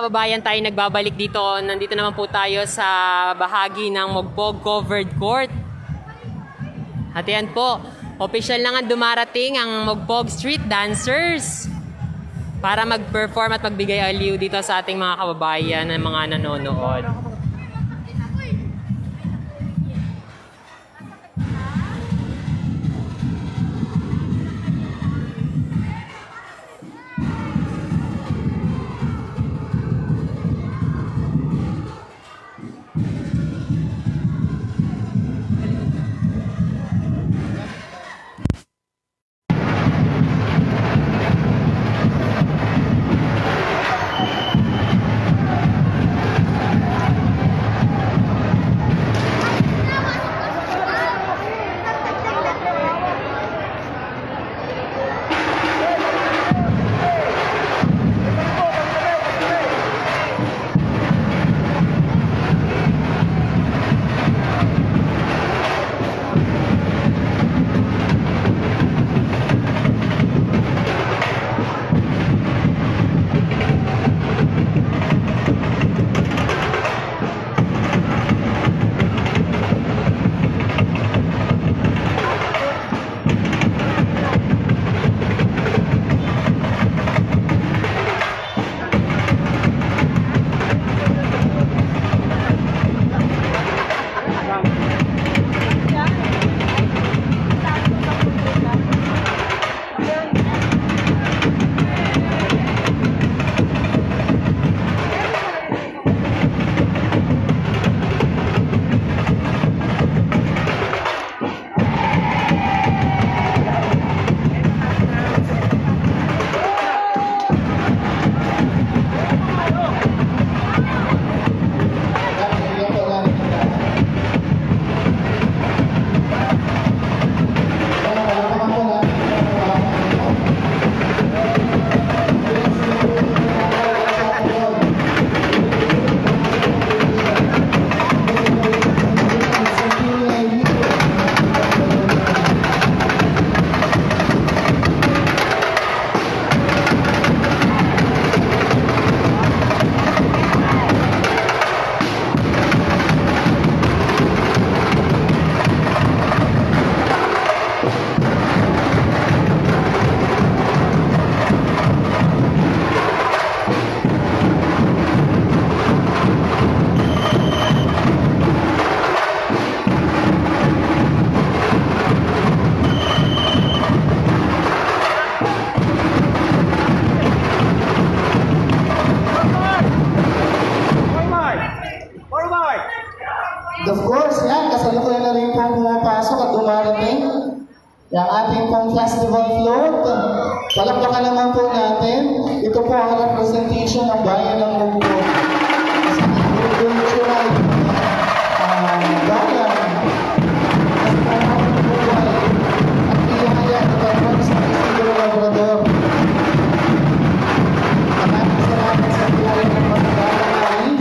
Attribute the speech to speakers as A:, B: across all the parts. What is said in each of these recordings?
A: kababayan, tayo nagbabalik dito. Nandito naman po tayo sa bahagi ng Mogbog Covered Court. At yan po, official na nga dumarating ang Mogbog Street Dancers para mag-perform at magbigay aliw dito sa ating mga kababayan ng mga nanonood.
B: Of course, yan, kasalukuyan na rin pong pumapasok at dumarating yung ating pong festival float. Palakpakan naman po natin. Ito po ang representation ng bayan ng Mogbog. Sa ating cultural bayan. At iyaya na tayo sa Isidro Labrador. Maraming salamat sa bayan ng Magdalani.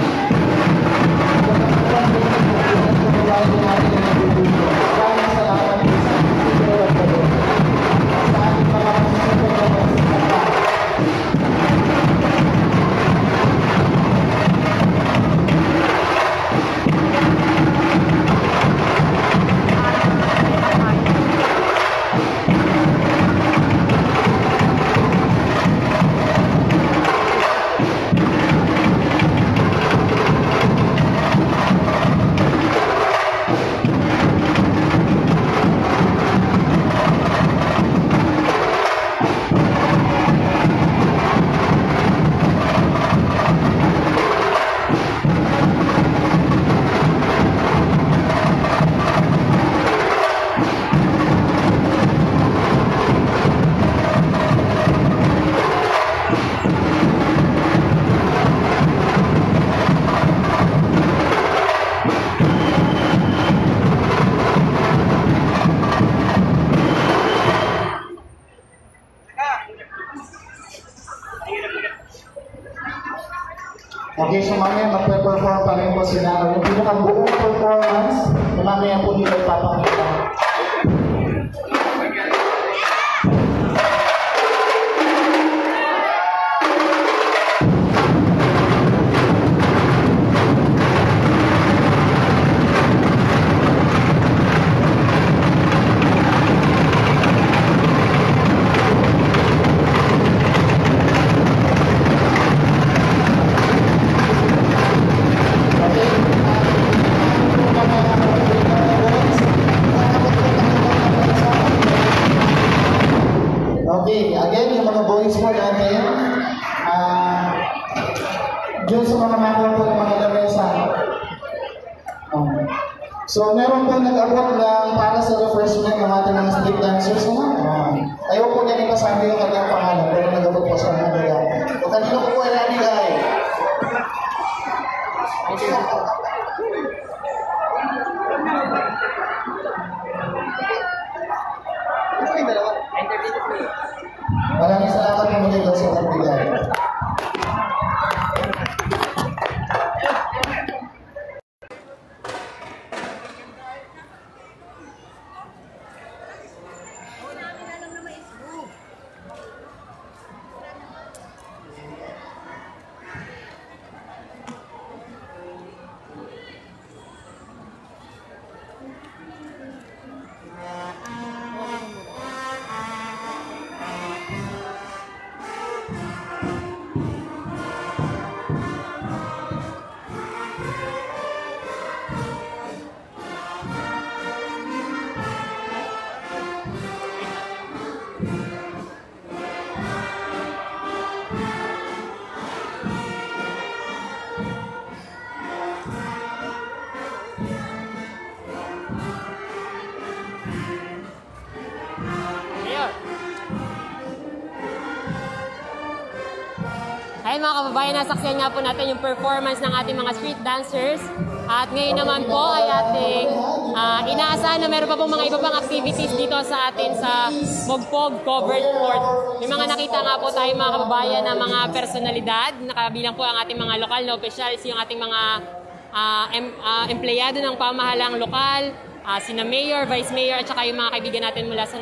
B: Okay, so mamaya magpe-perform pa rin po sila. Yung pinakabuong performance, na mamaya po nila ipapakita. Okay, again, yung mga boys po natin, dyan sa mga makaw po ng mga lamesa. So, meron po nag-abot ng para sa refreshment ng ating mga street dancers. Ayaw po niya ikasabi yung kanyang pangalan, pero nag-abot po sa mga nila. O kanino po po ay nabigay? Maraming salamat po muli sa pagbigay.
A: Ayun mga kababayan, nasaksiyan nga po natin yung performance ng ating mga street dancers. At ngayon naman po ay ating inaasahan na meron pa pong mga iba pang activities dito sa atin sa Mogpog Covered Court. May mga nakita nga po tayo mga kababayan na mga personalidad. Nakabilang po ang ating mga lokal na officials, yung ating mga empleyado ng pamahalang lokal, sina Mayor, Vice Mayor, at saka yung mga kaibigan natin mula sa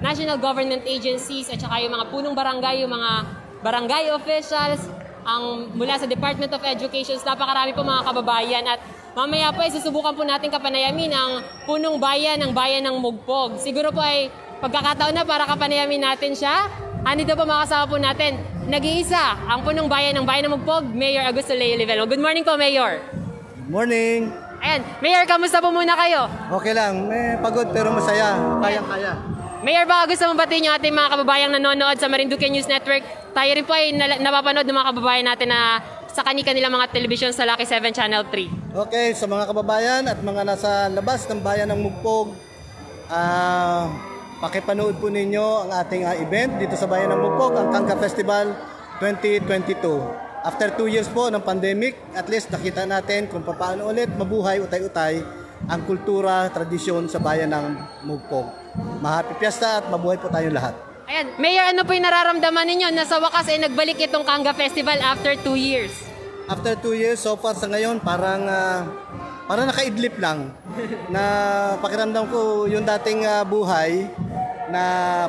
A: National Government Agencies, at saka yung mga punong barangay, yung mga barangay officials, ang mula sa Department of Education. Napakarami po mga kababayan, at mamaya po ay susubukan po natin kapanayamin ang punong bayan ng Mogpog. Siguro po ay pagkakataon na para kapanayamin natin siya. Andito po mga kasama po natin, nag-iisa ang punong bayan ng Mogpog, Mayor Augusto Leo Livelo. Good morning po, Mayor.
C: Good morning.
A: Ayan, Mayor, kamusta po muna kayo?
C: Okay lang, may pagod pero masaya. Kayang-kaya.
A: Mayor, baka gusto mong batiin yung ating mga kababayang nanonood sa Marinduque News Network. Tayo rin po ay napapanood ng mga kababayan natin na sa kanilang mga telebisyon sa Lucky 7 Channel 3.
C: Okay, sa mga kababayan at mga nasa labas ng bayan ng Mogpog, pakipanood po ninyo ang ating event dito sa bayan ng Mogpog, ang Kangga Festival 2022. After 2 years po ng pandemic, at least nakita natin kung paano ulit mabuhay utay-utay ang kultura, tradisyon sa bayan ng Mogpog. Mahappy Fiesta at mabuhay po tayong lahat.
A: Ayan, Mayor, ano po yung nararamdaman ninyo na sa wakas ay nagbalik itong Kangga Festival after 2 years?
C: After 2 years, so far sa ngayon, parang nakaidlip lang. Na pakiramdam ko yung dating buhay na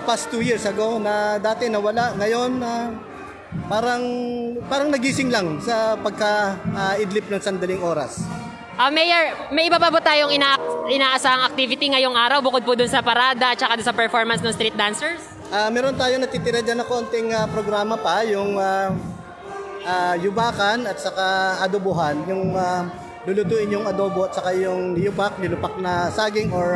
C: past 2 years ago na dati nawala. Ngayon, parang nagising lang sa pagka-idlip ng sandaling oras.
A: Mayor, may iba pa ba tayong inaasahang activity ngayong araw bukod po dun sa parada at saka dun sa performance ng street dancers?
C: Meron tayo natitira dyan na konting programa pa, yung yubakan at saka adobohan, yung lulutuin yung adobo at saka yung nilupak na saging or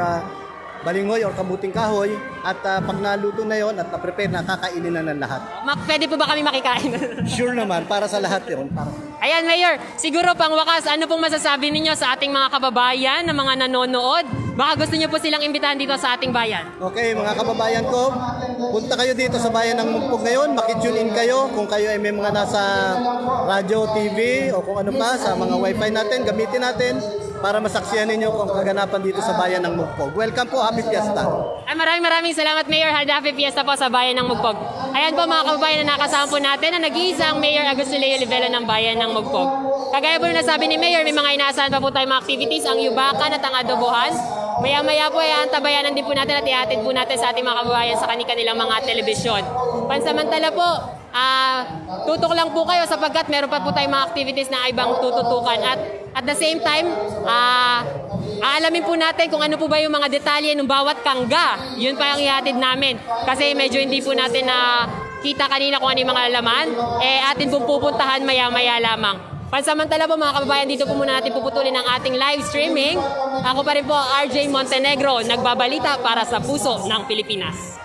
C: balingoy or kamuting kahoy, at pag naluto na yon at na-prepare na, kakainin na ng lahat.
A: Pwede po ba kami makikain?
C: Sure naman, para sa lahat yun.
A: Ayan, Mayor, siguro pang wakas, ano pong masasabi ninyo sa ating mga kababayan na mga nanonood? Baka gusto niyo po silang imbitahan dito sa ating bayan.
C: Okay, mga kababayan ko, punta kayo dito sa bayan ng Mogpog ngayon, makitune in kayo kung kayo ay may mga nasa radyo, TV o kung ano pa, sa mga wifi natin, gamitin natin para masaksihan ninyo kung kaganapan dito sa bayan ng Mogpog. Welcome po, Happy Fiesta.
A: Ay, maraming salamat, Mayor. Happy Fiesta po sa bayan ng Mogpog. Ayan po mga kababayan na nakasama po natin na nag-iisa ang Mayor Augusto Leo Livelo ng bayan ng Mogpog. Kagaya po na nasabi ni Mayor, may mga inaasahan pa po tayong mga activities, ang yubakan at ang adobohan. Maya-maya po ay antabayanan din po natin at ihatid po natin sa ating mga kababayan sa kanilang mga telebisyon. Pansamantala po, tutok lang po kayo sapagkat meron pa po tayong mga activities na ibang tututukan. At the same time, aalamin po natin kung ano po ba yung mga detalye ng bawat kangga. Yun pa ang ihatid namin. Kasi medyo hindi po natin kita kanina kung ano yung mga laman. Atin pong pupuntahan maya-maya lamang. Pansamantala po mga kababayan, dito po muna natin puputulin ang ating live streaming. Ako pa rin po, RJ Montenegro, nagbabalita para sa puso ng Pilipinas.